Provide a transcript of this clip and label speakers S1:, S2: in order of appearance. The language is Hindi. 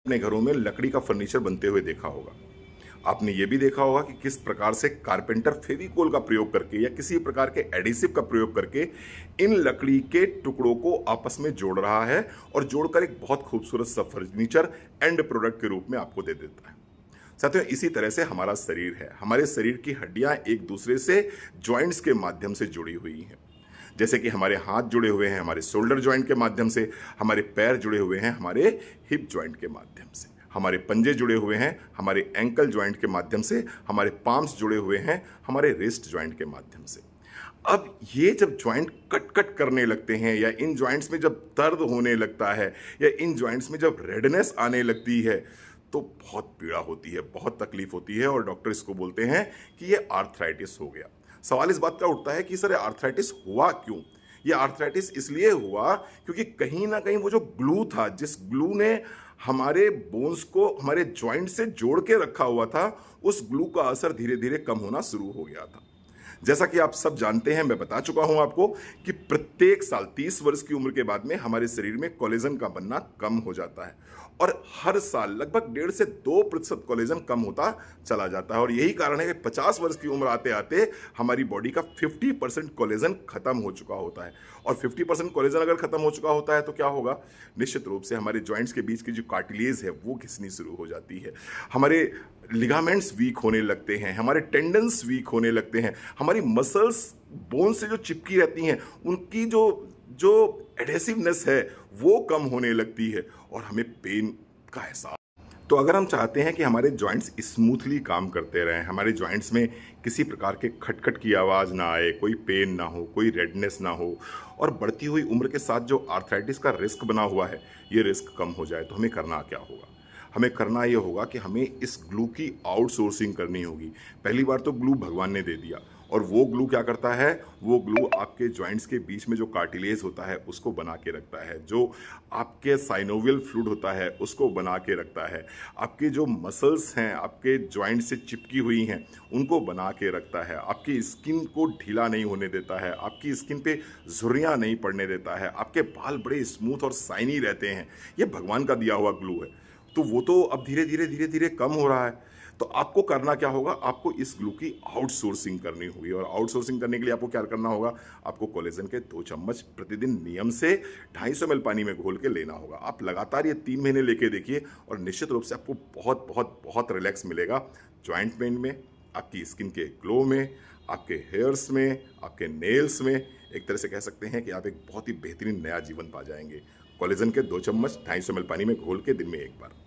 S1: अपने घरों में लकड़ी का फर्नीचर बनते हुए देखा होगा। आपने ये भी देखा होगा कि किस प्रकार से कारपेंटर फेविकोल का प्रयोग करके या किसी प्रकार के एडिसिव का प्रयोग करके इन लकड़ी के टुकड़ों को आपस में जोड़ रहा है और जोड़कर एक बहुत खूबसूरत सा फर्नीचर एंड प्रोडक्ट के रूप में आपको दे देता है। साथियों, इसी तरह से हमारा शरीर है। हमारे शरीर की हड्डियां एक दूसरे से जॉइंट्स के माध्यम से जुड़ी हुई हैं। जैसे कि हमारे हाथ जुड़े हुए हैं हमारे शोल्डर जॉइंट के माध्यम से, हमारे पैर जुड़े हुए हैं हमारे हिप जॉइंट के माध्यम से, हमारे पंजे जुड़े हुए हैं हमारे एंकल जॉइंट के माध्यम से, हमारे पाम्स जुड़े हुए हैं हमारे रिस्ट जॉइंट के माध्यम से। अब ये जब जॉइंट कट कट करने लगते हैं या इन जॉइंट्स में जब दर्द होने लगता है या इन जॉइंट्स में जब रेडनेस आने लगती है तो बहुत पीड़ा होती है, बहुत तकलीफ होती है और डॉक्टर इसको बोलते हैं कि ये आर्थराइटिस हो गया। सवाल इस बात का उठता है कि सर आर्थराइटिस हुआ क्यों? ये आर्थराइटिस इसलिए हुआ क्योंकि कहीं ना कहीं वो जो ग्लू था, जिस ग्लू ने हमारे बोन्स को हमारे जॉइंट से जोड़ के रखा हुआ था, उस ग्लू का असर धीरे धीरे कम होना शुरू हो गया था। जैसा कि आप सब जानते हैं, मैं बता चुका हूं आपको कि प्रत्येक साल 30 वर्ष की उम्र के बाद में हमारे शरीर में कोलेजन का बनना कम हो जाता है और हर साल लगभग 1.5 से 2% कोलेजन कम होता चला जाता है। और यही कारण है कि 50 वर्ष की उम्र आते आते हमारी बॉडी का 50% कोलेजन खत्म हो चुका होता है। और 50% कोलेजन अगर खत्म हो चुका होता है तो क्या होगा? निश्चित रूप से हमारे जॉइंट्स के बीच की जो कार्टिलेज है वो घिसनी शुरू हो जाती है, हमारे लिगामेंट्स वीक होने लगते हैं, हमारे टेंडन्स वीक होने लगते हैं, हमारी मसल्स बोन से जो चिपकी रहती हैं उनकी जो जो एडेसिवनेस है वो कम होने लगती है और हमें पेन का एहसास। तो अगर हम चाहते हैं कि हमारे जॉइंट्स स्मूथली काम करते रहें, हमारे जॉइंट्स में किसी प्रकार के खटखट की आवाज़ ना आए, कोई पेन ना हो, कोई रेडनेस ना हो और बढ़ती हुई उम्र के साथ जो आर्थराइटिस का रिस्क बना हुआ है ये रिस्क कम हो जाए, तो हमें करना क्या होगा? हमें करना ये होगा कि हमें इस ग्लू की आउटसोर्सिंग करनी होगी। पहली बार तो ग्लू भगवान ने दे दिया और वो ग्लू क्या करता है? वो ग्लू आपके जॉइंट्स के बीच में जो कार्टिलेज होता है उसको बना के रखता है, जो आपके साइनोवियल फ्लूइड होता है उसको बना के रखता है, आपके जो मसल्स हैं आपके जॉइंट से चिपकी हुई हैं उनको बना के रखता है, आपकी स्किन को ढीला नहीं होने देता है, आपकी स्किन पे झुर्रियाँ नहीं पड़ने देता है, आपके बाल बड़े स्मूथ और शाइनी रहते हैं। ये भगवान का दिया हुआ ग्लू है। तो वो तो अब धीरे धीरे कम हो रहा है। तो आपको करना क्या होगा? आपको इस ग्लू की आउटसोर्सिंग करनी होगी और आउटसोर्सिंग करने के लिए आपको क्या करना होगा? आपको कोलेजन के 2 चम्मच प्रतिदिन नियम से 250 ml पानी में घोल के लेना होगा। आप लगातार ये 3 महीने लेके देखिए और निश्चित रूप से आपको बहुत बहुत बहुत रिलैक्स मिलेगा जॉइंट पेन में, आपकी स्किन के ग्लो में, आपके हेयर्स में, आपके नेल्स में। एक तरह से कह सकते हैं कि आप एक बहुत ही बेहतरीन नया जीवन पा जाएंगे। कोलेजन के 2 चम्मच 250 ml पानी में घोल के दिन में 1 बार।